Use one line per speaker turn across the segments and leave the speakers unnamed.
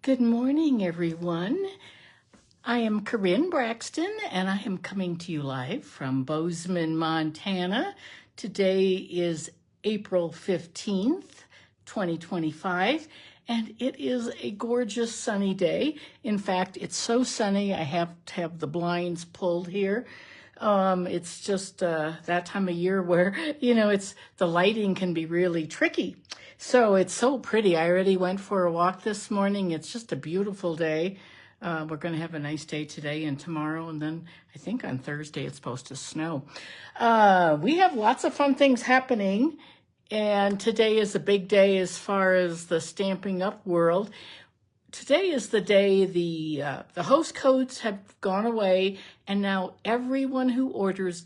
Good morning, everyone. I am Karin Braxton, and I am coming to you live from Bozeman, Montana. Today is April 15th, 2025, and it is a gorgeous sunny day. In fact, it's so sunny I have to have the blinds pulled here. It's just that time of year where, the lighting can be really tricky. So it's so pretty. I already went for a walk this morning. It's just a beautiful day. We're going to have a nice day today and tomorrow, and then I think on Thursday it's supposed to snow. We have lots of fun things happening, and today is a big day as far as the Stampin' Up! World. Today is the day the host codes have gone away, and now everyone who orders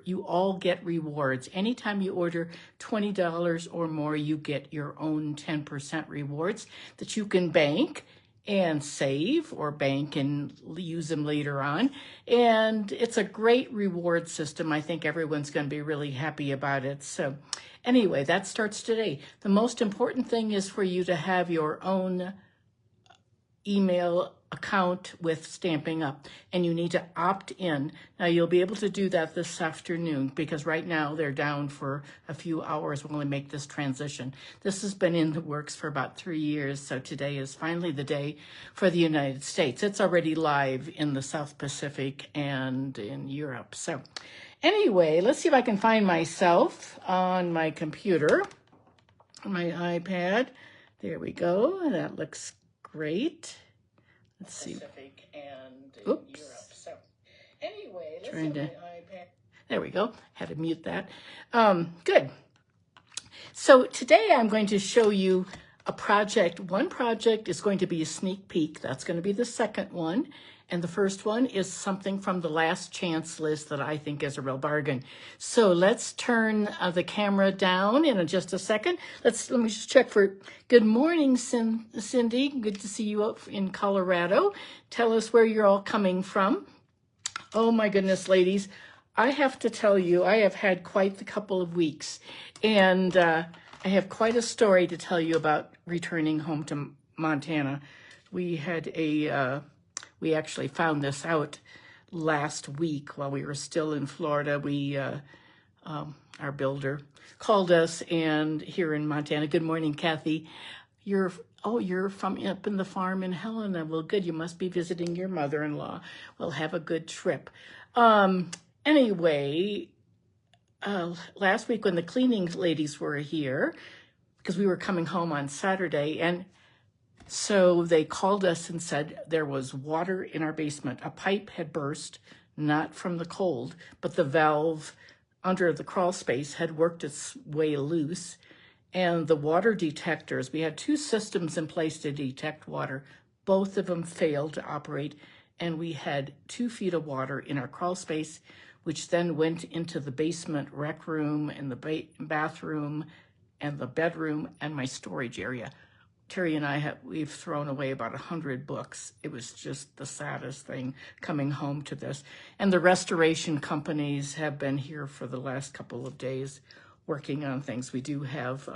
you all get rewards. Anytime you order $20 or more, you get your own 10% rewards that you can bank and save, or bank and use them later on. And it's a great reward system. I think everyone's going to be really happy about it. So anyway, that starts today. The most important thing is for you to have your own email account with Stampin' Up! And you need to opt in. Now you'll be able to do that this afternoon, because right now they're down for a few hours while we make this transition. This has been in the works for about 3 years, so today is finally the day for the United States. It's already live in the South Pacific and in Europe. So anyway, let's see if I can find myself on my computer, on my iPad. There we go. That looks great. Let's see. Pacific and Europe. So anyway, let's see my iPad. There we go. Had to mute that. Good. So today I'm going to show you a project. One project is going to be a sneak peek. That's going to be the second one. And the first one is something from the last chance list that I think is a real bargain. So let's turn the camera down in just a second. Let me just check for good morning, Cindy. Good to see you up in Colorado. Tell us where you're all coming from. Oh my goodness, ladies. I have to tell you, I have had quite the couple of weeks, and I have quite a story to tell you about returning home to Montana. We actually found this out last week while we were still in Florida. Our builder called us, and here in Montana. Good morning, Kathy. You're from up in the farm in Helena. Well, good. You must be visiting your mother-in-law. Well, have a good trip. Anyway, last week when the cleaning ladies were here, because we were coming home on Saturday, and so they called us and said there was water in our basement. A pipe had burst, not from the cold, but the valve under the crawl space had worked its way loose. And the water detectors, we had 2 systems in place to detect water. Both of them failed to operate, and we had 2 feet of water in our crawl space, which then went into the basement rec room and the bathroom and the bedroom and my storage area. Terry and we've thrown away about 100 books. It was just the saddest thing coming home to this. And the restoration companies have been here for the last couple of days working on things. We do have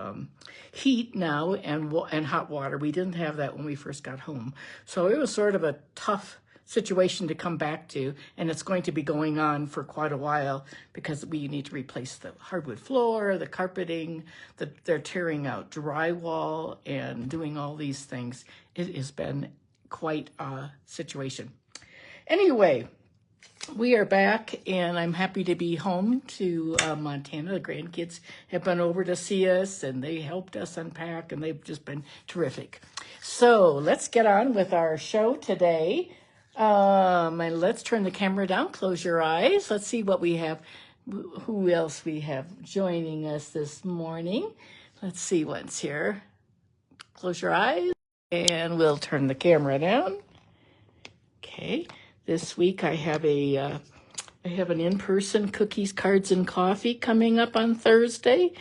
heat now and hot water. We didn't have that when we first got home. So it was sort of a tough situation to come back to, and it's going to be going on for quite a while because we need to replace the hardwood floor, the carpeting, they're tearing out drywall and doing all these things. It has been quite a situation. Anyway, we are back, and I'm happy to be home to Montana. The grandkids have been over to see us, and they helped us unpack, and they've just been terrific. So let's get on with our show today. And let's turn the camera down, close your eyes. Let's see what we have, who else we have joining us this morning. Let's see what's here. Close your eyes, and we'll turn the camera down. Okay, this week I have an in-person cookies, cards, and coffee coming up on Thursday.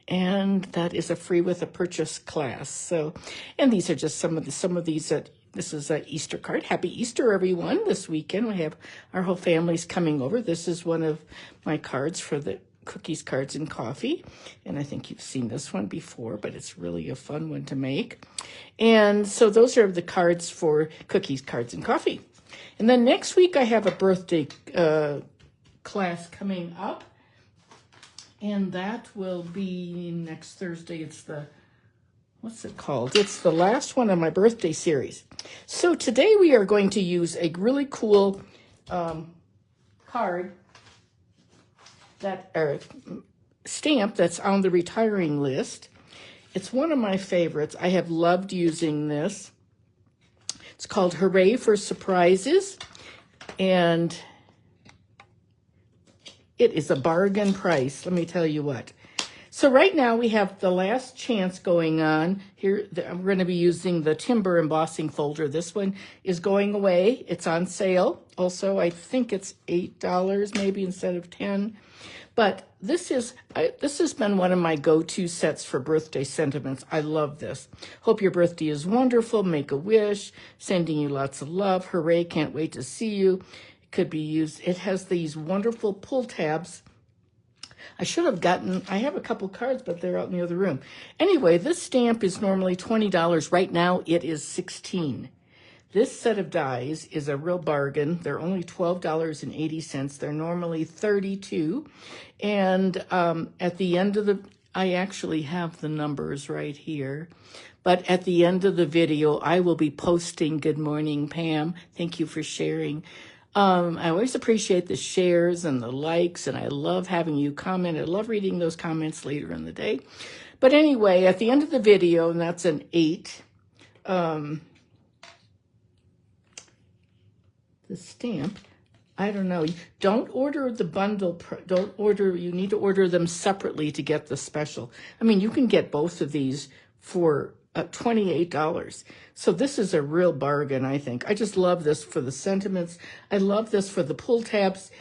And that is a free with a purchase class. So, and these are just some of these that. This is an Easter card. Happy Easter, everyone. This weekend we have our whole families coming over. This is one of my cards for Cookies, Cards, and Coffee. And I think you've seen this one before, but it's really a fun one to make. And so those are the cards for Cookies, Cards, and Coffee. And then next week I have a birthday class coming up. And that will be next Thursday. It's the, what's it called? It's the last one of my birthday series. So today we are going to use a really cool card, that stamp that's on the retiring list. It's one of my favorites. I have loved using this. It's called Hooray for Surprises, and it is a bargain price, let me tell you what. So right now we have the last chance going on. Here, I'm going to be using the Timber embossing folder. This one is going away. It's on sale. Also, I think it's $8 maybe instead of $10. But this has been one of my go-to sets for birthday sentiments. I love this. Hope your birthday is wonderful. Make a wish. Sending you lots of love. Hooray, can't wait to see you. It could be used. It has these wonderful pull tabs. I should have gotten, I have a couple cards, but they're out in the other room. Anyway, this stamp is normally $20. Right now, it is $16. This set of dies is a real bargain. They're only $12.80. They're normally $32. And at the end of the, I actually have the numbers right here. But at the end of the video, I will be posting, good morning, Pam. Thank you for sharing. I always appreciate the shares and the likes, and I love having you comment. I love reading those comments later in the day. But anyway, at the end of the video, and that's an 8, the stamp, I don't know. Don't order the bundle. You need to order them separately to get the special. I mean, you can get both of these for $28. So this is a real bargain, I think. I just love this for the sentiments. I love this for the pull tabs.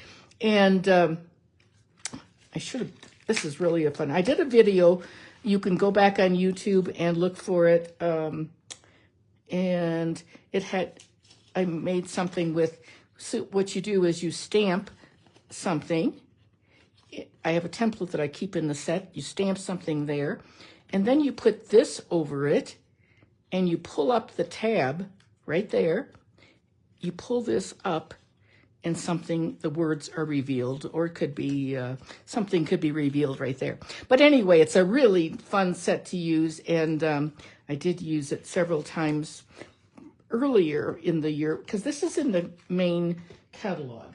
And this is really a fun. I did a video. You can go back on YouTube and look for it. And I made something with, so what you do is you stamp something. I have a template that I keep in the set. You stamp something there. And then you put this over it, and you pull up the tab right there. You pull this up, and the words are revealed, or it could be, something could be revealed right there. But anyway, it's a really fun set to use, and I did use it several times earlier in the year, because this is in the main catalog.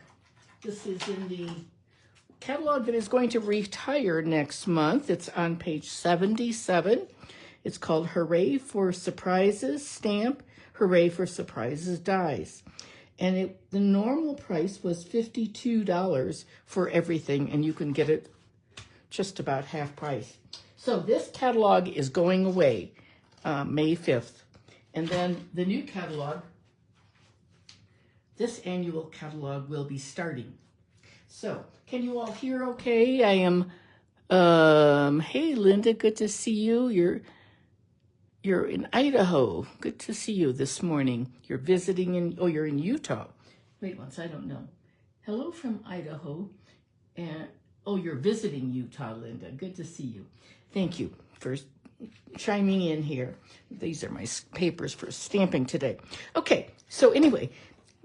This is in the catalog that is going to retire next month. It's on page 77. It's called Hooray for Surprises Stamp, Hooray for Surprises Dies. And the normal price was $52 for everything, and you can get it just about half price. So this catalog is going away May 5th. And then the new catalog, this annual catalog will be starting. So, can you all hear okay? I am, hey Linda, good to see you. You're in Idaho. Good to see you this morning. You're visiting you're in Utah. Wait once, I don't know. Hello from Idaho. And, you're visiting Utah, Linda. Good to see you. Thank you for chiming in here. These are my papers for stamping today. Okay, so anyway,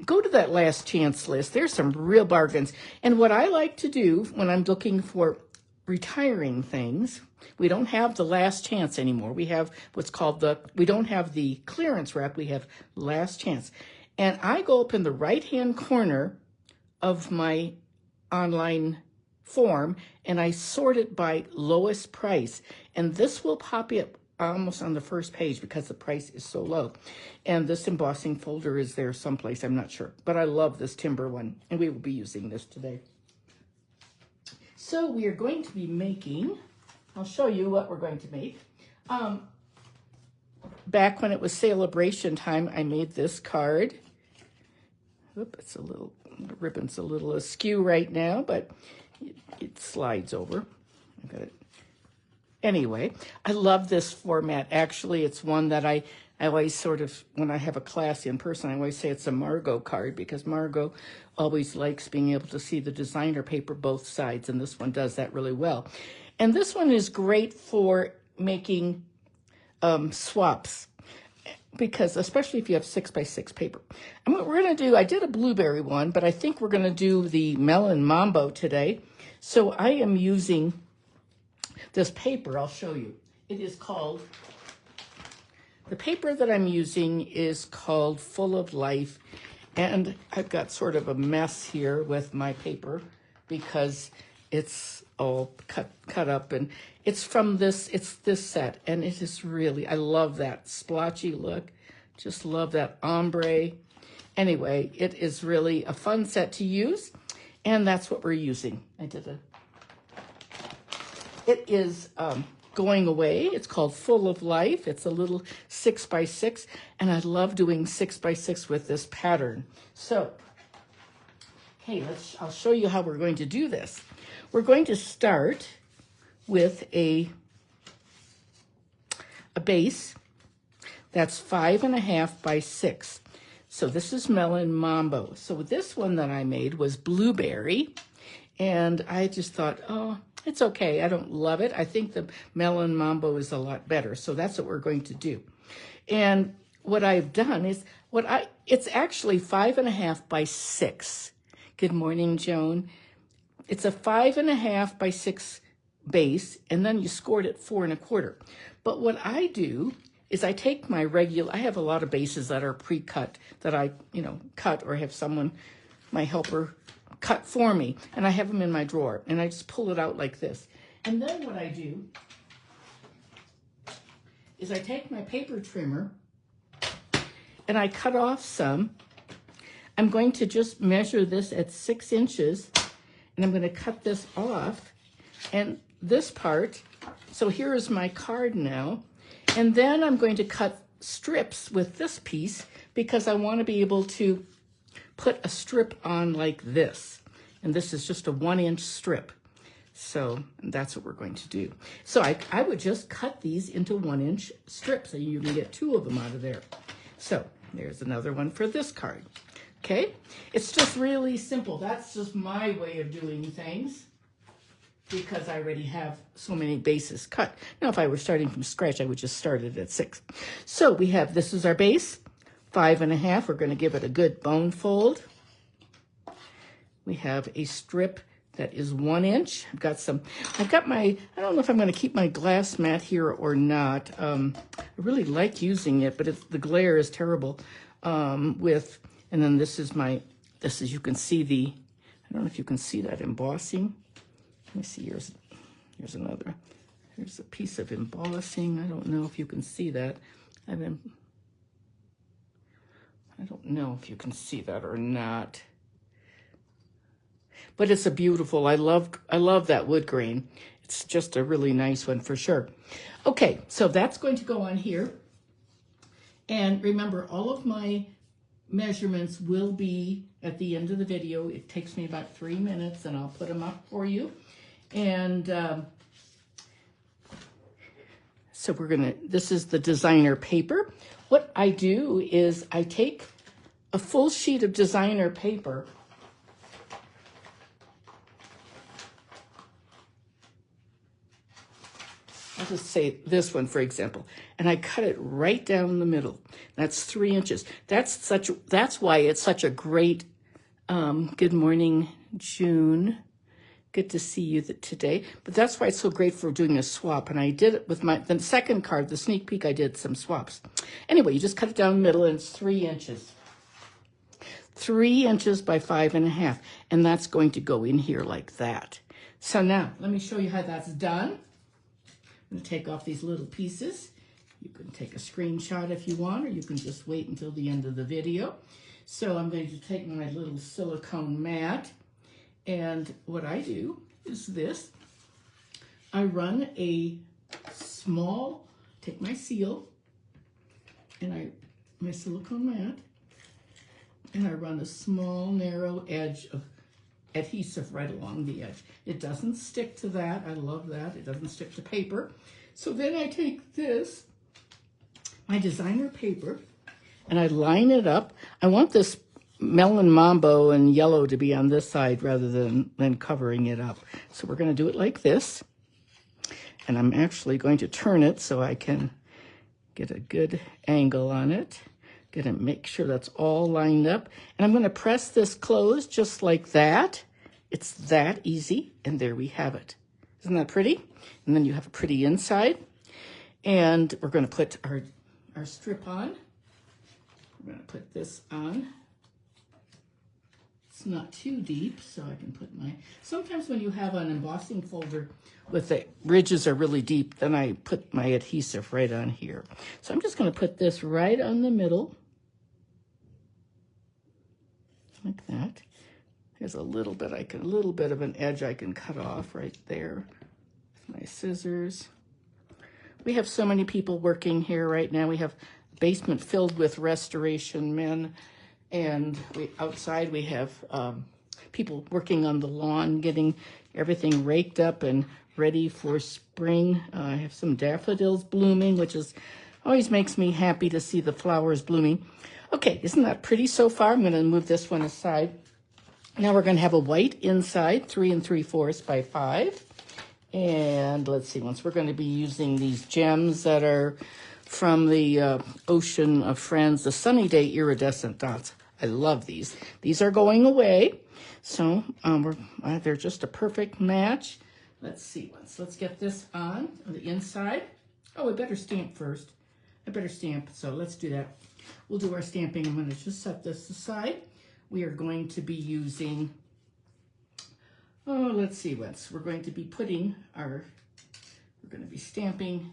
go to that last chance list. There's some real bargains. And what I like to do when I'm looking for retiring things, we don't have the last chance anymore. We have what's called we don't have the clearance rack, we have last chance. And I go up in the right-hand corner of my online form, and I sort it by lowest price. And this will pop up almost on the first page because the price is so low. And this embossing folder is there someplace, I'm not sure. But I love this timber one, and we will be using this today. So we are going to be making, I'll show you what we're going to make. Back when it was celebration time, I made this card. Oop, the ribbon's a little askew right now, but it slides over. I got it Anyway, I love this format. Actually, it's one that I always sort of, when I have a class in person, I always say it's a Margot card because Margot always likes being able to see the designer paper both sides, and this one does that really well. And this one is great for making swaps, because especially if you have 6x6 paper. And what we're going to do, I did a blueberry one, but I think we're going to do the melon mambo today. So I am using this paper. I'll show you. It is called, the paper that I'm using is called Full of Life. And I've got sort of a mess here with my paper because it's all cut up, and it's from this, it's this set, and it is really, I love that splotchy look. Just love that ombre. Anyway, it is really a fun set to use, and that's what we're using. It is going away. It's called Full of Life. It's a little 6x6, and I love doing 6x6 with this pattern. So, okay, I'll show you how we're going to do this. We're going to start with a base that's 5.5 by 6. So this is Melon Mambo. So this one that I made was blueberry, and I just thought, oh, it's okay. I don't love it. I think the Melon Mambo is a lot better. So that's what we're going to do. And what I've done is, it's actually 5.5 by 6. Good morning, Joan. It's a 5.5 by 6 base, and then you scored it 4 1/4. But what I do is I take my regular, I have a lot of bases that are pre-cut that I, cut or have someone, my helper, cut for me, and I have them in my drawer, and I just pull it out like this. And then what I do is I take my paper trimmer and I cut off some. I'm going to just measure this at 6 inches, and I'm going to cut this off, and this part, so here is my card now, and then I'm going to cut strips with this piece because I want to be able to put a strip on like this, and this is just a 1-inch strip. So that's what we're going to do. So I would just cut these into 1-inch strips, and you can get 2 of them out of there. So there's another one for this card. Okay, it's just really simple. That's just my way of doing things because I already have so many bases cut. Now, if I were starting from scratch, I would just start it at 6. So we have, this is our base, 5.5. We're going to give it a good bone fold. We have a strip that is 1 inch. I've got my, I don't know if I'm going to keep my glass mat here or not. I really like using it, but the glare is terrible and then this is, you can see I don't know if you can see that embossing. Let me see, here's another. Here's a piece of embossing. I don't know if you can see that. I don't know if you can see that or not. But it's a beautiful, I love that wood grain. It's just a really nice one for sure. Okay, so that's going to go on here. And remember, all of my measurements will be at the end of the video. It takes me about 3 minutes, and I'll put them up for you. And so this is the designer paper. What I do is I take a full sheet of designer paper, I'll just say this one, for example, and I cut it right down the middle. That's 3 inches. That's why it's such a great, good morning, June. Good to see you today. But that's why it's so great for doing a swap. And I did it with the second card, the sneak peek, I did some swaps. Anyway, you just cut it down the middle, and it's 3 inches. 3 inches by 5.5. And that's going to go in here like that. So now, let me show you how that's done. I'm going to take off these little pieces. You can take a screenshot if you want, or you can just wait until the end of the video. So I'm going to take my little silicone mat, and what I do is this. I run take my seal, and my silicone mat, and I run a small narrow edge adhesive right along the edge. It doesn't stick to that. I love that. It doesn't stick to paper. So then I take this, my designer paper, and I line it up. I want this melon mambo and yellow to be on this side rather than covering it up. So we're going to do it like this. And I'm actually going to turn it so I can get a good angle on it. Gonna make sure that's all lined up. And I'm gonna press this closed just like that. It's that easy, and there we have it. Isn't that pretty? And then you have a pretty inside. And we're gonna put our strip on. We're gonna put this on. It's not too deep, so I can put my, sometimes when you have an embossing folder with the ridges are really deep, then I put my adhesive right on here. So I'm just gonna put this right on the middle. Like that. There's a little bit of an edge I can cut off right there with my scissors. We have so many people working here right now. We have a basement filled with restoration men, and outside we have people working on the lawn, getting everything raked up and ready for spring. I have some daffodils blooming, which always makes me happy to see the flowers blooming. Okay, isn't that pretty so far? I'm going to move this one aside. Now we're going to have a white inside, 3 3/4 by 5. And let's see, once we're going to be using these gems that are from the Ocean of Friends, the Sunny Day Iridescent Dots. I love these. These are going away, so they're just a perfect match. Let's see, let's get this on the inside. Oh, I better stamp first. I better stamp, so let's do that. We'll do our stamping. I'm going to just set this aside. We are going to be using, let's see, we're going to be putting we're going to be stamping.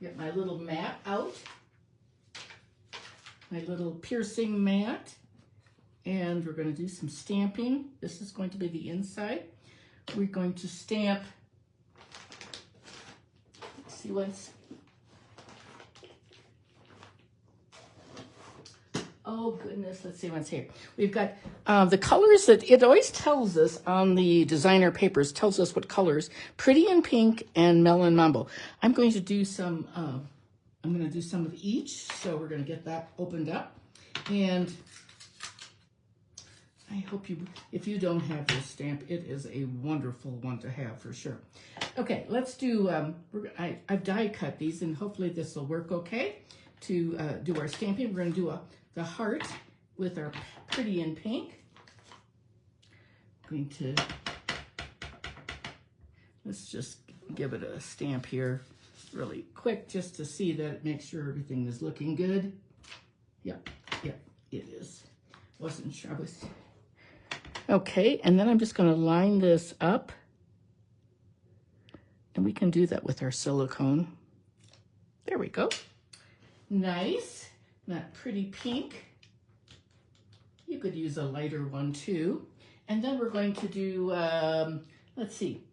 Get my little mat out, my little piercing mat, and we're going to do some stamping. This is going to be the inside. We're going to stamp, let's see oh goodness, let's see what's here. We've got the colors that it always tells us on the designer papers, tells us what colors, Pretty in Pink and Melon Mambo. I'm going to do some of each, so we're going to get that opened up. And I hope if you don't have this stamp, it is a wonderful one to have for sure. Okay, let's do, I've die cut these, and hopefully this will work okay to do our stamping. We're going to do the heart with our Pretty in Pink. Let's just give it a stamp here really quick just to see that, make sure everything is looking good. Yep, it is. Wasn't sure. Okay, and then I'm just going to line this up, and we can do that with our silicone. There we go. Nice. That pretty pink. You could use a lighter one too. And then we're going to do, let's see.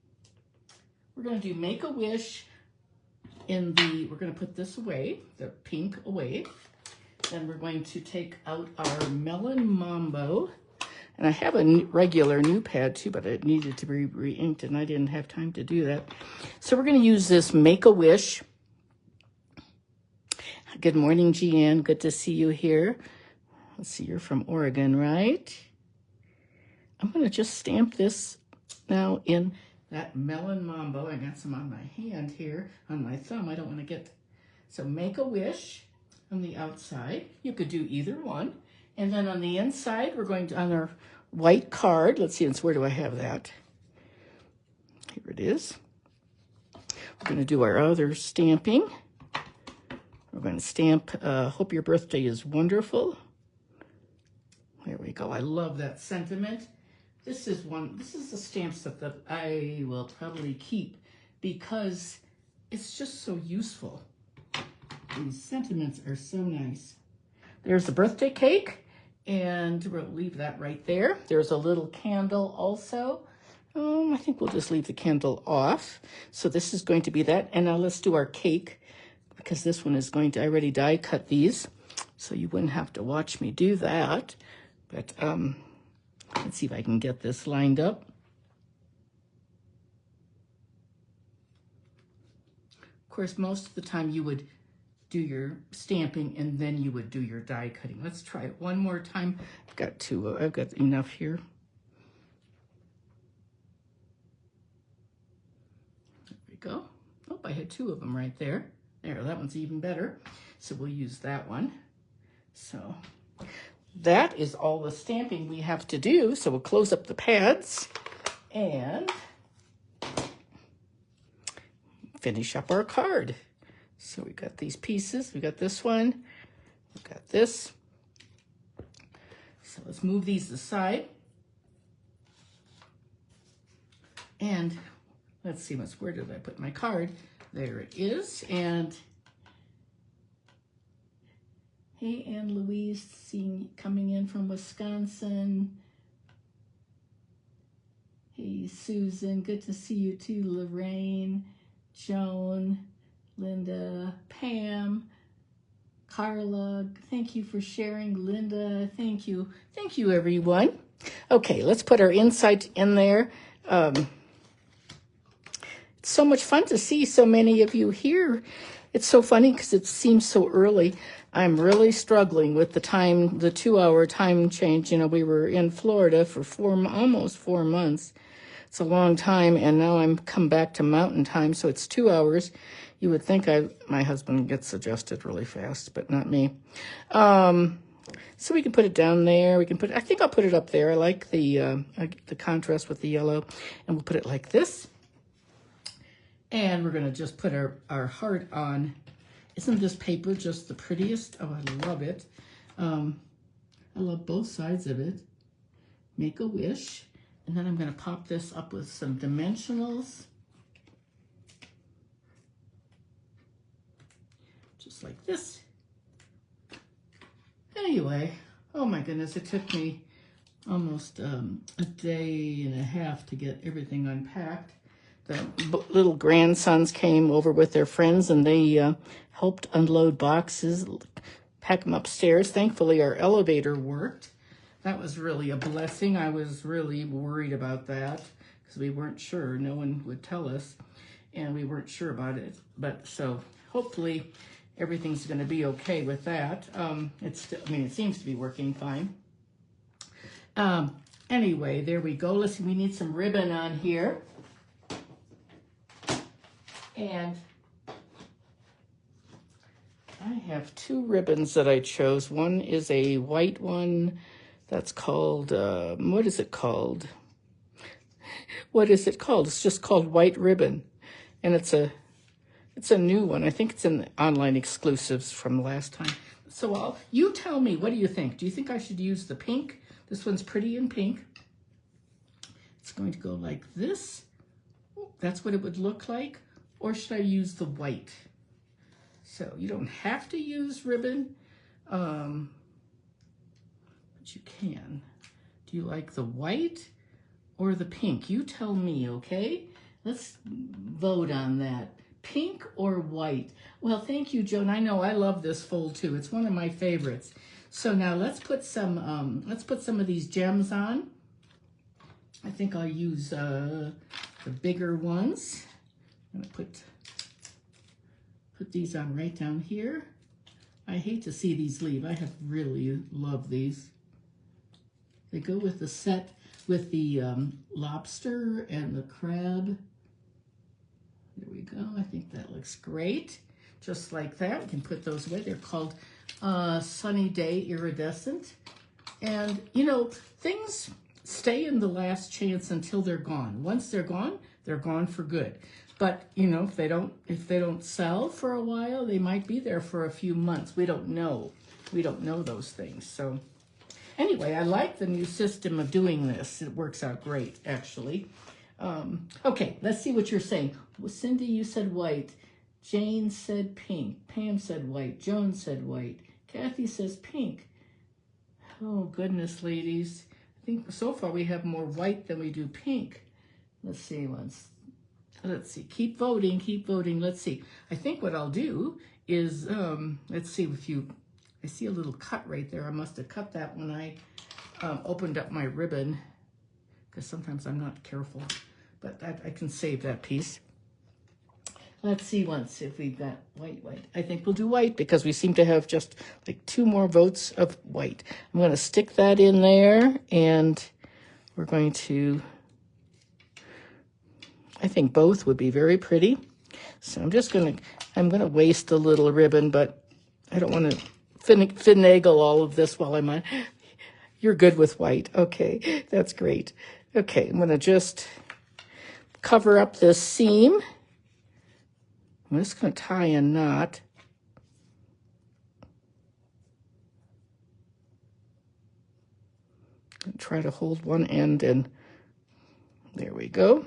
We're going to do Make-A-Wish we're going to put this away, the pink away. Then we're going to take out our Melon Mambo. And I have a regular new pad too, but it needed to be re-inked and I didn't have time to do that. So we're going to use this Make-A-Wish. Good morning, Jeanne. Good to see you here. Let's see, you're from Oregon, right? I'm going to just stamp this now in that Melon Mambo. I got some on my hand here, on my thumb. I don't want to get... So Make-A-Wish on the outside. You could do either one. And then on the inside, we're going to, on our white card, let's see, where do I have that? Here it is. We're going to do our other stamping. We're going to stamp, hope your birthday is wonderful. There we go. I love that sentiment. This is the stamp set that I will probably keep because it's just so useful. These sentiments are so nice. There's the birthday cake, and we'll leave that right there. There's a little candle also. I think we'll just leave the candle off. So this is going to be that. And now let's do our cake, because this one is going to, I already die cut these, so you wouldn't have to watch me do that. But Let's see if I can get this lined up. Of course, most of the time you would do your stamping and then you would do your die cutting. Let's try it one more time. I've got enough here. There we go. Oh, I had two of them right there. There, that one's even better. So we'll use that one. So that is all the stamping we have to do. So we'll close up the pads and finish up our card. So we got these pieces. We got this one. We got this. So let's move these aside. And let's see, where did I put my card? There it is. And hey, Anne Louise, coming in from Wisconsin. Hey, Susan, good to see you too. Lorraine, Joan, Linda, Pam, Carla, thank you for sharing. Linda, thank you. Thank you, everyone. Okay, let's put our inside in there. It's so much fun to see so many of you here. It's so funny because it seems so early. I'm really struggling with the 2-hour time change. You know, we were in Florida for almost 4 months. It's a long time, and now I'm come back to mountain time, so it's 2 hours. You would think my husband gets adjusted really fast, but not me. So we can put it down there. I think I'll put it up there. I like the contrast with the yellow, and we'll put it like this. And we're gonna just put our heart on. Isn't this paper just the prettiest? Oh, I love it. I love both sides of it. Make a wish. And then I'm gonna pop this up with some dimensionals. Just like this. Anyway, oh my goodness, it took me almost a day and a half to get everything unpacked. The little grandsons came over with their friends and they helped unload boxes, pack them upstairs. Thankfully, our elevator worked. That was really a blessing. I was really worried about that because we weren't sure. No one would tell us, and we weren't sure about it. But so hopefully everything's going to be okay with that. It seems to be working fine. Anyway, there we go. Listen, we need some ribbon on here. And I have two ribbons that I chose. One is a white one that's called, what is it called? What is it called? It's just called White Ribbon. And it's a new one. I think it's in the online exclusives from last time. So you tell me, what do you think? Do you think I should use the pink? This one's pretty in pink. It's going to go like this. That's what it would look like. Or should I use the white? So you don't have to use ribbon, but you can. Do you like the white or the pink? You tell me, okay? Let's vote on that. Pink or white? Well, thank you, Joan. I know I love this fold too. It's one of my favorites. So now let's put some of these gems on. I think I'll use the bigger ones. I'm gonna put these on right down here. I hate to see these leave. I have really love these. They go with the set with the lobster and the crab. There we go. I think that looks great. Just like that, we can put those away. They're called Sunny Day Iridescent. And you know, things stay in the last chance until they're gone. Once they're gone for good. But you know, if they don't sell for a while, they might be there for a few months. We don't know. We don't know those things. So anyway, I like the new system of doing this. It works out great, actually. Okay, let's see what you're saying. Well, Cindy, you said white. Jane said pink. Pam said white. Joan said white. Kathy says pink. Oh, goodness, ladies. I think so far we have more white than we do pink. Let's see. Let's see. Keep voting. Keep voting. Let's see. I think what I'll do is, let's see if I see a little cut right there. I must have cut that when I opened up my ribbon, because sometimes I'm not careful, but I can save that piece. Let's see once if we've got white. I think we'll do white because we seem to have just like 2 more votes of white. I'm going to stick that in there, and we're going to, I think both would be very pretty. So I'm going to waste a little ribbon, but I don't want to finagle all of this while I'm on. You're good with white. Okay, that's great. Okay, I'm going to just cover up this seam. I'm just going to tie a knot. Try to hold one end, and there we go.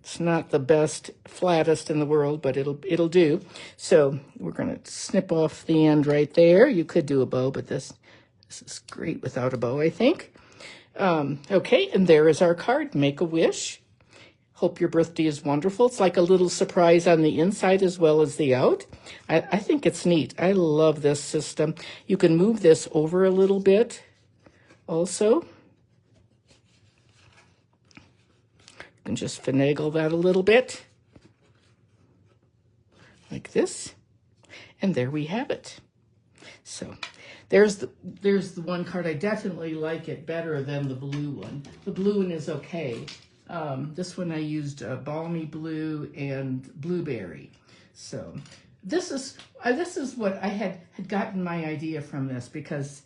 It's not the best, flattest in the world, but it'll do. So we're going to snip off the end right there. You could do a bow, but this is great without a bow, I think. Okay, and there is our card. Make a wish. Hope your birthday is wonderful. It's like a little surprise on the inside as well as the out. I think it's neat. I love this system. You can move this over a little bit also. You can just finagle that a little bit like this. And there we have it. So there's the one card. I definitely like it better than the blue one. The blue one is okay. This one I used balmy blue and blueberry. So this is what I had gotten my idea from this, because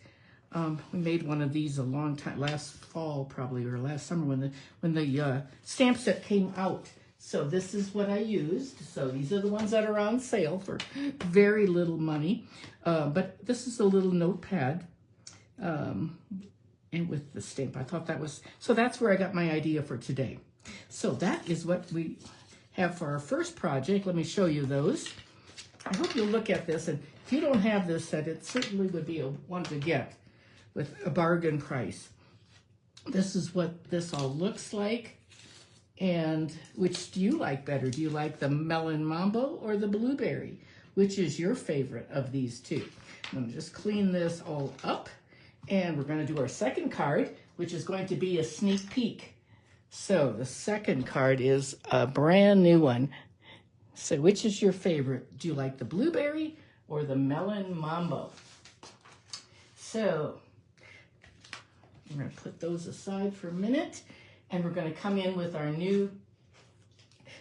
we made one of these a long time, last fall probably, or last summer when the stamp set came out. So this is what I used. So these are the ones that are on sale for very little money. But this is a little notepad. And with the stamp, I thought that was, so that's where I got my idea for today. So that is what we have for our first project. Let me show you those. I hope you'll look at this, and if you don't have this set, it certainly would be a one to get with a bargain price. This is what this all looks like. And which do you like better? Do you like the melon mambo or the blueberry? Which is your favorite of these two? I'm gonna just clean this all up. And we're going to do our second card, which is going to be a sneak peek. So the second card is a brand new one. So which is your favorite? Do you like the blueberry or the melon mambo? So we're going to put those aside for a minute, and we're going to come in with our new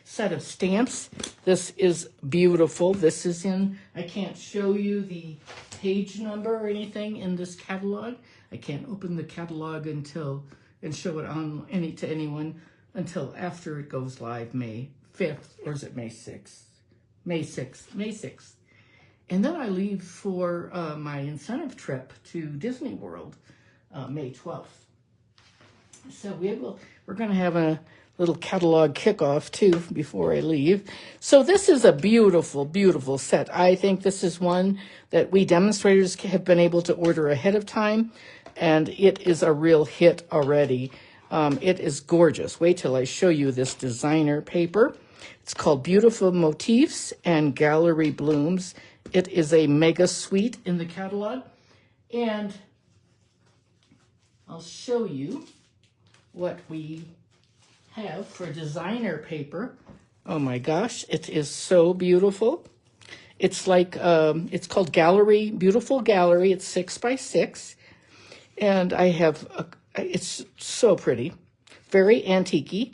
set of stamps. This is beautiful. This is in, I can't show you the page number or anything in this catalog. I can't open the catalog and show it on to anyone until after it goes live May 5th, or is it May 6th? May 6th. And then I leave for my incentive trip to Disney World May 12th. So we're going to have a little catalog kickoff too before I leave. So this is a beautiful, beautiful set. I think this is one that we demonstrators have been able to order ahead of time, and it is a real hit already. It is gorgeous. Wait till I show you this designer paper. It's called Beautiful Motifs and Gallery Blooms. It is a mega suite in the catalog, and I'll show you what we have for designer paper. Oh my gosh, it is so beautiful. It's like, it's called Gallery, Beautiful Gallery. It's 6 by 6. And I have, it's so pretty, very antique-y.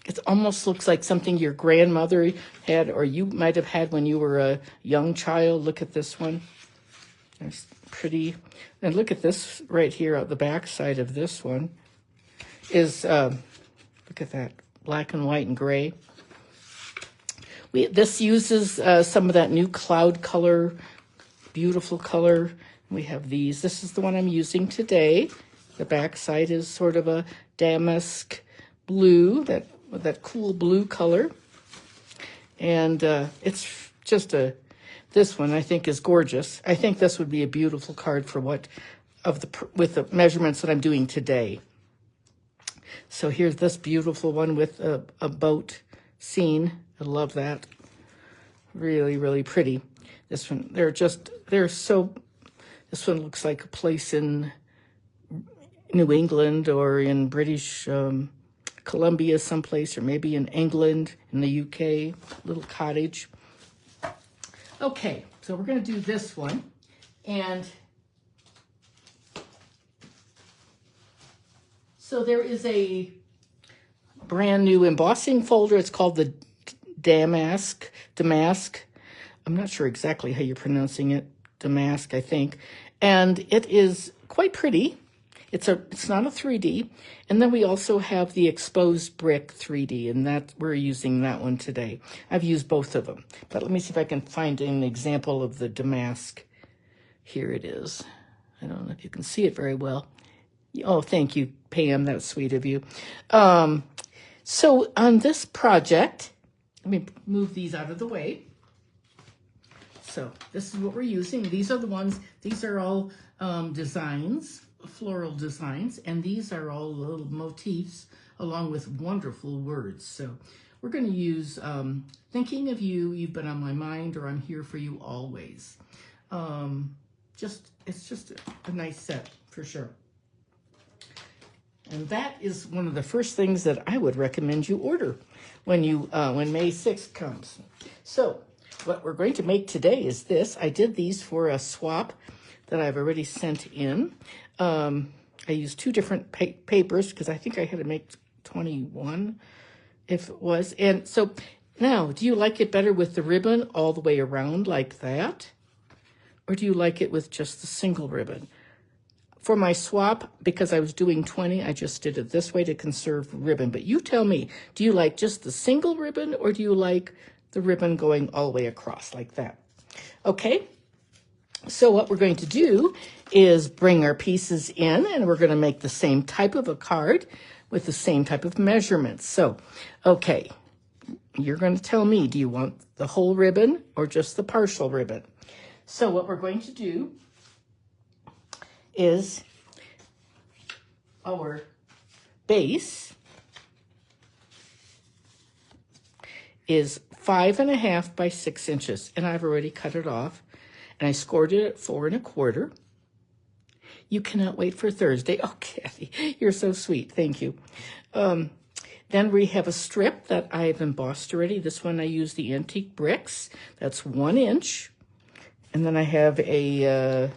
It almost looks like something your grandmother had, or you might have had when you were a young child. Look at this one. It's pretty. And look at this right here at the back side of this one. Is, look at that, black and white and gray. This uses some of that new cloud color, beautiful color. We have these. This is the one I'm using today. The back side is sort of a damask blue, that cool blue color. And it's just this one I think is gorgeous. I think this would be a beautiful card for with the measurements that I'm doing today. So here's this beautiful one with a boat scene. I love that. Really, really pretty. This one, this one looks like a place in New England or in British Columbia someplace, or maybe in England, in the UK, little cottage. Okay, so we're going to do this one. And so there is a brand new embossing folder. It's called the Damask. I'm not sure exactly how you're pronouncing it. Damask, I think. And it is quite pretty. It's not a 3D. And then we also have the exposed brick 3D, and that we're using that one today. I've used both of them. But let me see if I can find an example of the Damask. Here it is. I don't know if you can see it very well. Oh, thank you, Pam. That's sweet of you. So on this project, let me move these out of the way. So this is what we're using. These are the ones, these are all designs, floral designs, and these are all little motifs along with wonderful words. So we're going to use Thinking of You, You've Been on My Mind, or I'm Here for You Always. It's just a nice set for sure. And that is one of the first things that I would recommend you order when May 6th comes. So what we're going to make today is this. I did these for a swap that I've already sent in. I used two different papers because I think I had to make 21 if it was. And so now, do you like it better with the ribbon all the way around like that? Or do you like it with just the single ribbon? For my swap, because I was doing 20, I just did it this way to conserve ribbon. But you tell me, do you like just the single ribbon, or do you like the ribbon going all the way across like that? Okay, so what we're going to do is bring our pieces in, and we're going to make the same type of a card with the same type of measurements. So, okay, you're going to tell me, do you want the whole ribbon or just the partial ribbon? So what we're going to do is our base is 5.5 by 6 inches, and I've already cut it off, and I scored it at 4 1/4. You cannot wait for Thursday. Oh, Kathy, you're so sweet. Thank you. Then we have a strip that I've embossed already. This one I use the antique bricks. That's 1 inch. And then I have an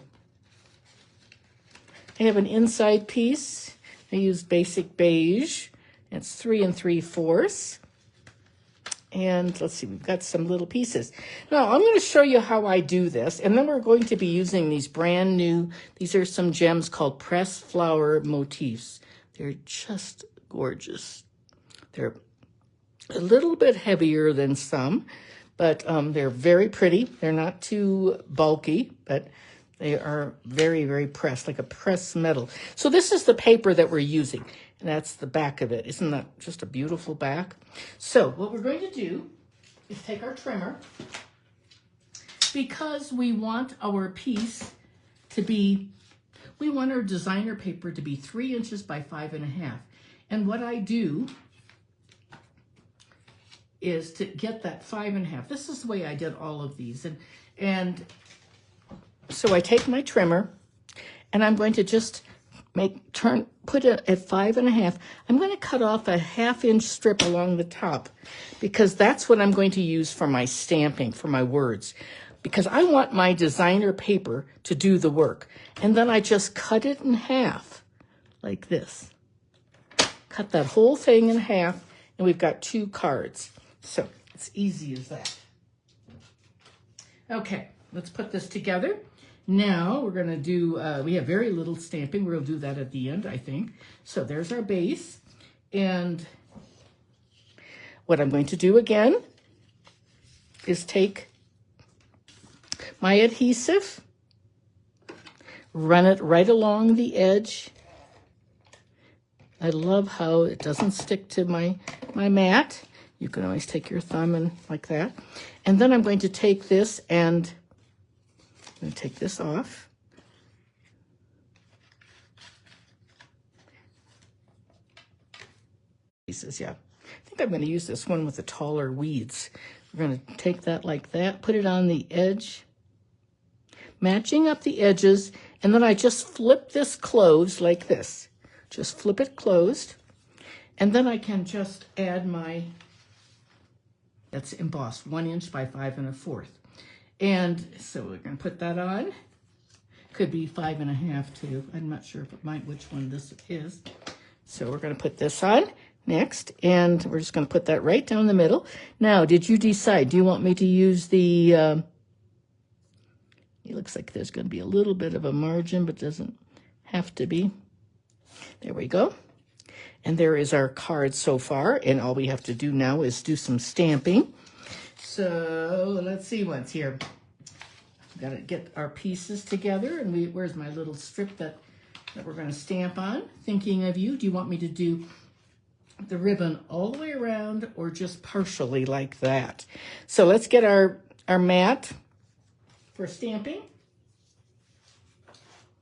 inside piece. I used basic beige. It's 3 3/4. And let's see, we've got some little pieces. Now, I'm going to show you how I do this. And then we're going to be using these brand new, these are some gems called pressed flower motifs. They're just gorgeous. They're a little bit heavier than some, but they're very pretty. They're not too bulky, but they are very, very pressed, like a pressed metal. So this is the paper that we're using, and that's the back of it. Isn't that just a beautiful back? So what we're going to do is take our trimmer, because we want our piece to be, we want our designer paper to be 3 inches by 5.5. And what I do is to get that 5.5. This is the way I did all of these. And so I take my trimmer, and I'm going to just put it at 5.5. I'm going to cut off a 1/2 inch strip along the top, because that's what I'm going to use for my stamping, for my words, because I want my designer paper to do the work. And then I just cut it in half like this. Cut that whole thing in half, and we've got 2 cards. So it's easy as that. Okay, let's put this together. Now we're going to do, we have very little stamping. We'll do that at the end, I think. So there's our base. And what I'm going to do again is take my adhesive, run it right along the edge. I love how it doesn't stick to my mat. You can always take your thumb and like that. And then I'm going to take this and I'm going to take this off. Pieces, yeah. I think I'm going to use this one with the taller weeds. We're going to take that like that, put it on the edge, matching up the edges, and then I just flip this closed like this. just flip it closed. And then I can just add that's embossed, 1 inch by 5 1/4. And so we're going to put that on. Could be 5 1/2 too. I'm not sure which one this is. So we're going to put this on next, and we're just going to put that right down the middle. Now, did you decide? Do you want me to use the? It looks like there's going to be a little bit of a margin, but doesn't have to be. There we go. And there is our card so far, and all we have to do now is do some stamping. So let's see what's here. We've got to get our pieces together, and where's my little strip that we're going to stamp on? Thinking of you. Do you want me to do the ribbon all the way around or just partially like that? So let's get our mat for stamping.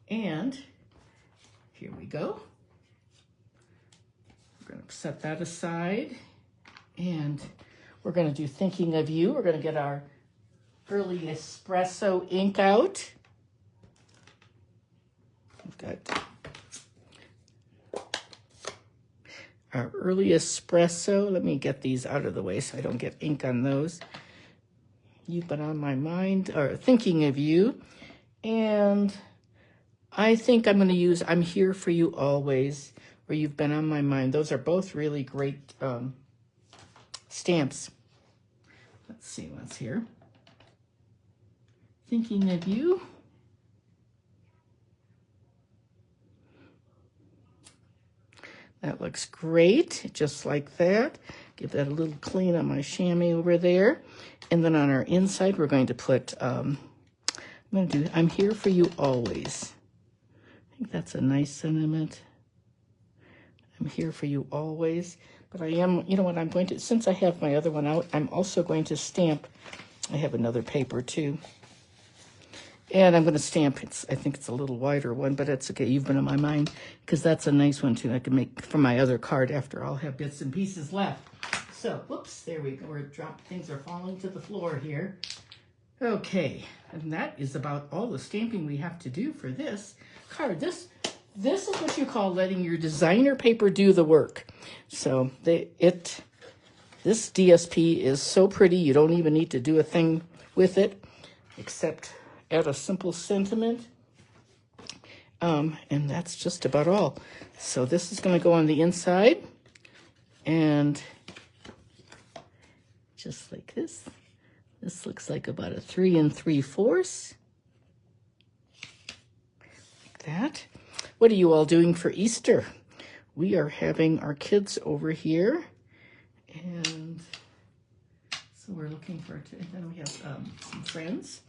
And here we go. We're going to set that aside, and we're going to do Thinking of You. We're going to get our Early Espresso ink out. We've got our Early Espresso. Let me get these out of the way so I don't get ink on those. You've Been on My Mind, or Thinking of You. And I think I'm going to use I'm Here for You Always, or You've Been on My Mind. Those are both really great stamps. Let's see what's here. Thinking of You. That looks great, just like that. Give that a little clean on my chamois over there. And then on our inside, we're going to put, I'm going to do I'm Here for You Always. I think that's a nice sentiment. I'm here for you always. But I am, you know what, I'm going to, since I have my other one out, I'm also going to stamp. I have another paper too. And I'm going to stamp, I think it's a little wider one, but it's okay. You've Been on My Mind, because that's a nice one too. I can make from my other card after I'll have bits and pieces left. So, whoops, there we go. Things are falling to the floor here. Okay, and that is about all the stamping we have to do for this card. This is what you call letting your designer paper do the work. So this DSP is so pretty, you don't even need to do a thing with it, except add a simple sentiment. And that's just about all. So this is going to go on the inside, and just like this. This looks like about a 3 3/4. Like that. What are you all doing for Easter? We are having our kids over here, and so we're looking for, and then we have some friends,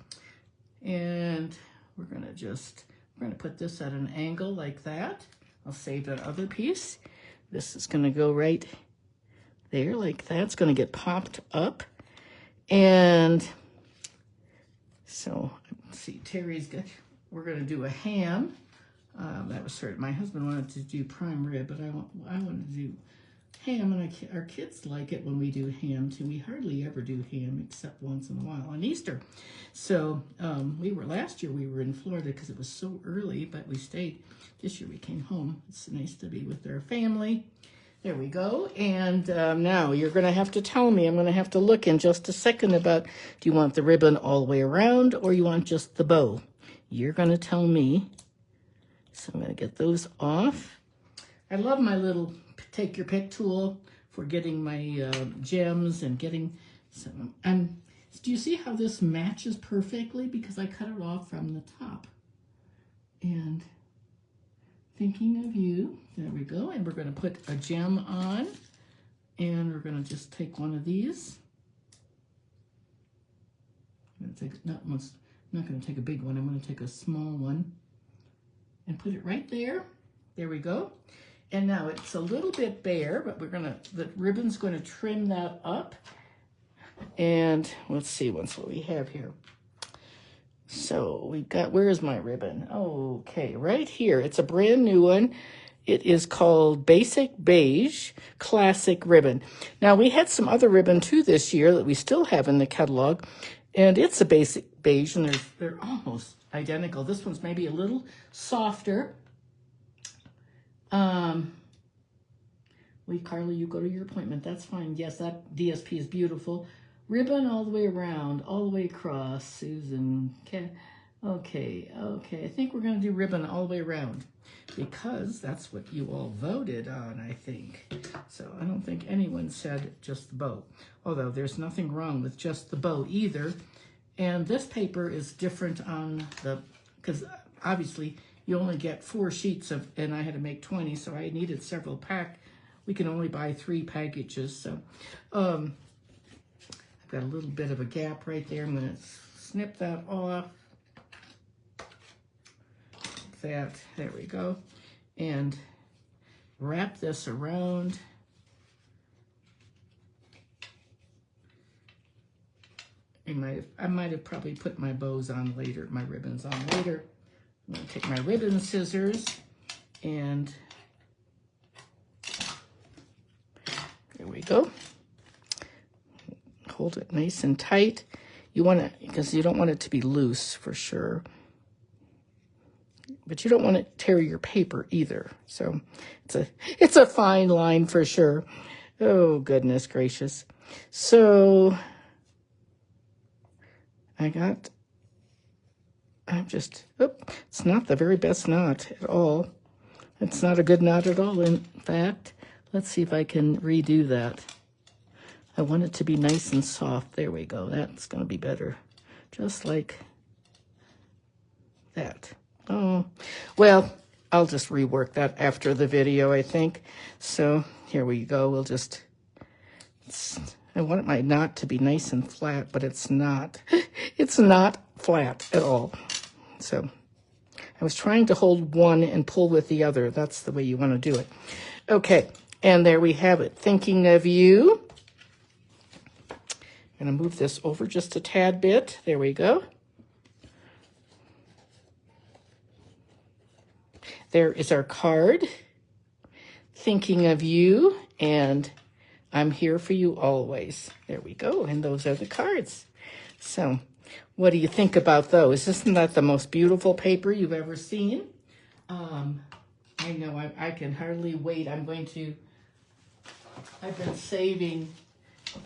and we're going to put this at an angle like that. I'll save that other piece. This is going to go right there like that. It's going to get popped up. And so, let's see, Terry's got, we're going to do a ham. That was sort of, my husband wanted to do prime rib, but I wanted to do ham, and our kids like it when we do ham too. We hardly ever do ham except once in a while on Easter. So last year we were in Florida because it was so early, but we stayed. This year we came home. It's nice to be with our family. There we go. And now you're going to have to tell me, I'm going to have to look in just a second about, do you want the ribbon all the way around or you want just the bow? You're going to tell me. So I'm going to get those off. I love my little take your pick tool for getting my gems and getting some. Do you see how this matches perfectly? Because I cut it off from the top. And Thinking of You, there we go. And we're going to put a gem on, and we're going to just take one of these. I'm going to take, I'm not going to take a big one. I'm going to take a small one and put it right there. There we go. And now it's a little bit bare, but the ribbon's going to trim that up. And let's see what we have here. So we've got, where is my ribbon? Okay, right here. It's a brand new one. It is called Basic Beige Classic Ribbon. Now, we had some other ribbon too this year that we still have in the catalog, and it's a basic beige, and they're almost identical. This one's maybe a little softer. Wait, Carly, you go to your appointment. That's fine. Yes, that DSP is beautiful. Ribbon all the way around, all the way across. Susan, okay. I think we're going to do ribbon all the way around because that's what you all voted on, I think. So I don't think anyone said just the bow, although there's nothing wrong with just the bow either. And this paper is different on the, because obviously you only get 4 sheets of, and I had to make 20, so I needed several pack. We can only buy 3 packages, so I've got a little bit of a gap right there. I'm going to snip that off. That, there we go, and wrap this around. I might have probably put my bows on later, my ribbons on later. I'm going to take my ribbon scissors and there we go. Hold it nice and tight. You want it, because you don't want it to be loose for sure. But you don't want to tear your paper either. So it's a fine line for sure. Oh, goodness gracious. So it's not the very best knot at all. It's not a good knot at all, in fact. Let's see if I can redo that. I want it to be nice and soft. There we go. That's going to be better. Just like that. Oh, well, I'll just rework that after the video, I think. So here we go. We'll just, I want my knot to be nice and flat, but it's not. It's not flat at all. So I was trying to hold one and pull with the other. That's the way you want to do it. Okay, and there we have it. Thinking of you. I'm going to move this over just a tad bit. There we go. There is our card. Thinking of you, and I'm here for you always. There we go, and those are the cards. So, what do you think about those? Isn't that the most beautiful paper you've ever seen? I know, I can hardly wait. I've been saving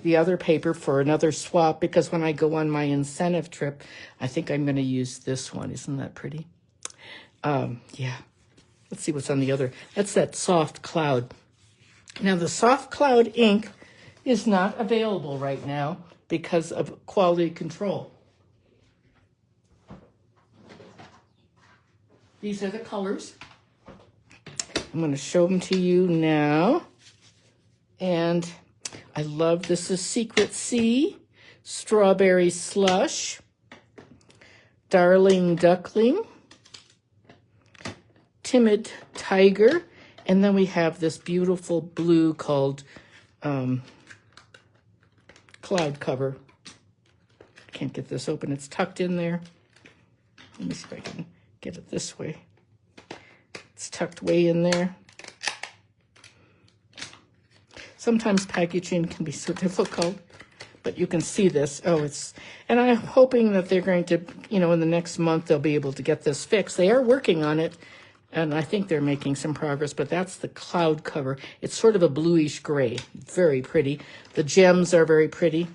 the other paper for another swap because when I go on my incentive trip, I think I'm going to use this one. Isn't that pretty? Yeah. Let's see what's on the other. That's that soft cloud. Now, the soft cloud ink is not available right now because of quality control. These are the colors. I'm going to show them to you now. And I love, this is Secret Sea, Strawberry Slush, Darling Duckling, Timid Tiger, and then we have this beautiful blue called Cloud Cover. Can't get this open, it's tucked in there. Let me see if I can get it this way. It's tucked way in there. Sometimes packaging can be so difficult, but you can see this. Oh, and I'm hoping that they're going to, in the next month, they'll be able to get this fixed. They are working on it, and I think they're making some progress, but that's the cloud cover. It's sort of a bluish gray, very pretty. The gems are very pretty.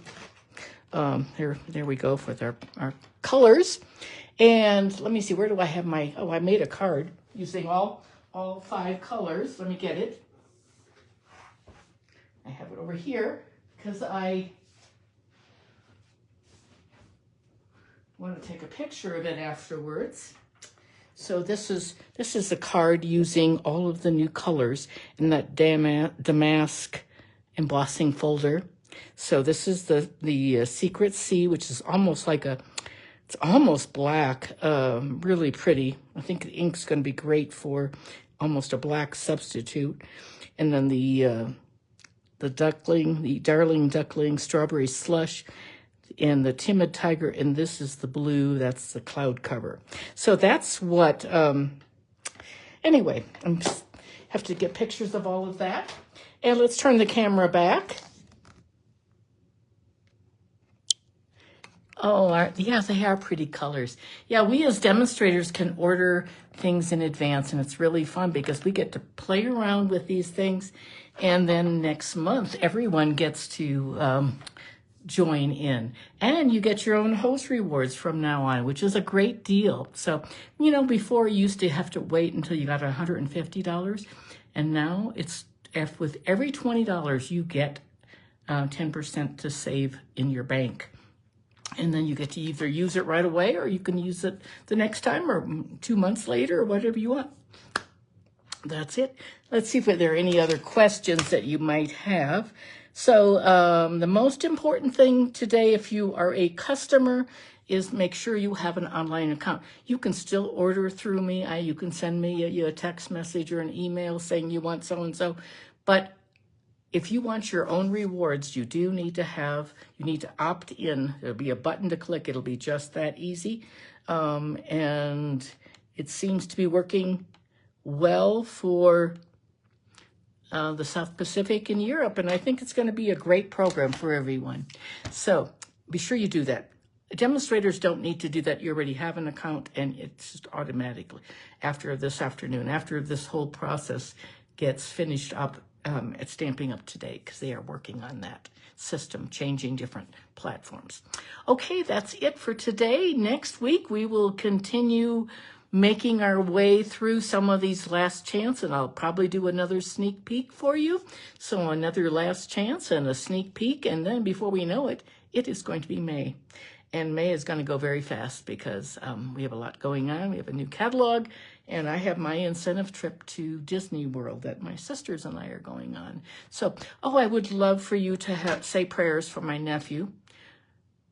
There we go with our colors. And let me see, where do I have my, I made a card using all 5 colors. Let me get it. I have it over here because I want to take a picture of it afterwards. So this is a card using all of the new colors in that Damask embossing folder. So this is the Secret Sea, which is almost like it's almost black, really pretty. I think the ink's going to be great for almost a black substitute. And then the Duckling, the Darling Duckling, Strawberry Slush, and the Timid Tiger, and this is the blue, that's the cloud cover. So that's what, anyway, I have to get pictures of all of that. And let's turn the camera back. Oh, yeah, they are pretty colors. Yeah, we as demonstrators can order things in advance, and it's really fun because we get to play around with these things. And then next month, everyone gets to join in. And you get your own host rewards from now on, which is a great deal. So, you know, before you used to have to wait until you got $150, and now it's with every $20 you get 10% to save in your bank. And then you get to either use it right away or you can use it the next time or 2 months later or whatever you want. That's it. Let's see if there are any other questions that you might have. So the most important thing today, if you are a customer, is make sure you have an online account. You can still order through me. You can send me a text message or an email saying you want so-and-so. But if you want your own rewards, you need to opt in. There'll be a button to click. It'll be just that easy. And it seems to be working well for the South Pacific and Europe. And I think it's going to be a great program for everyone. So be sure you do that. Demonstrators don't need to do that. You already have an account, and it's just automatically after this afternoon, after this whole process gets finished up, at Stamping Up Today, because they are working on that system, changing different platforms. Okay, that's it for today. Next week, we will continue making our way through some of these last chance, and I'll probably do another sneak peek for you. So another last chance and a sneak peek, and then before we know it, it is going to be May. And May is going to go very fast because we have a lot going on. We have a new catalog, and I have my incentive trip to Disney World that my sisters and I are going on. So, I would love for you to say prayers for my nephew,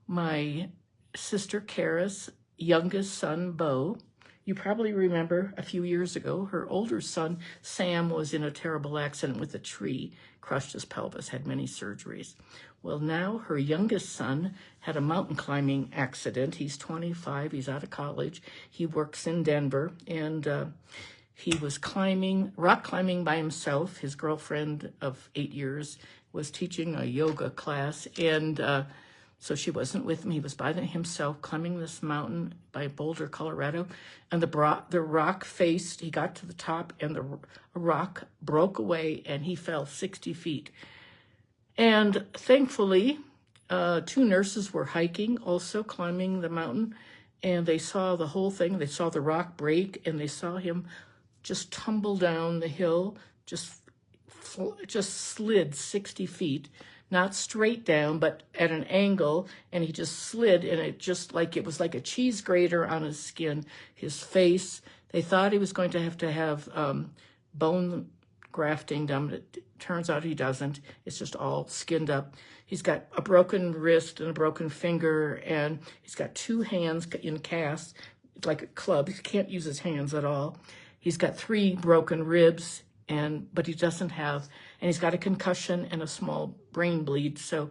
my sister Kara's youngest son, Bo. You probably remember a few years ago, her older son, Sam, was in a terrible accident with a tree, crushed his pelvis, had many surgeries. Well, now her youngest son had a mountain climbing accident. He's 25, he's out of college. He works in Denver, and he was rock climbing by himself. His girlfriend of 8 years was teaching a yoga class, and so she wasn't with him. He was by himself climbing this mountain by Boulder, Colorado, and the rock faced. He got to the top, and the rock broke away, and he fell 60 feet. And thankfully, 2 nurses were hiking, also climbing the mountain, and they saw the whole thing. They saw the rock break, and they saw him just tumble down the hill, just slid 60 feet. Not straight down, but at an angle, and he just slid, and it was like a cheese grater on his skin, his face. They thought he was going to have bone grafting done, but it turns out he doesn't. It's just all skinned up. He's got a broken wrist and a broken finger, and he's got 2 hands in casts, like a club. He can't use his hands at all. He's got 3 broken ribs, but he doesn't have, and he's got a concussion and a small brain bleed, so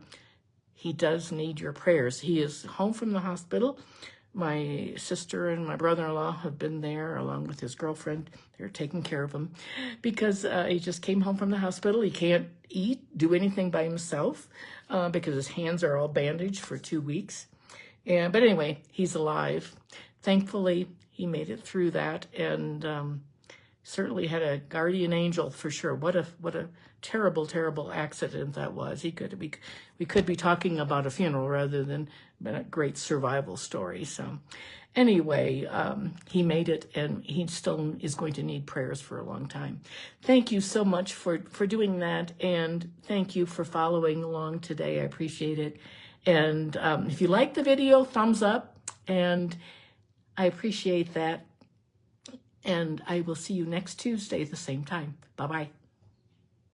he does need your prayers. He is home from the hospital. My sister and my brother-in-law have been there along with his girlfriend. They're taking care of him because he just came home from the hospital. He can't do anything by himself because his hands are all bandaged for 2 weeks. But anyway, he's alive. Thankfully, he made it through that, and certainly had a guardian angel for sure. What a terrible, terrible accident that was. We could be talking about a funeral rather than a great survival story. So anyway, he made it, and he still is going to need prayers for a long time. Thank you so much for doing that, and thank you for following along today. I appreciate it. And if you like the video, thumbs up, and I appreciate that. And I will see you next Tuesday at the same time. Bye-bye.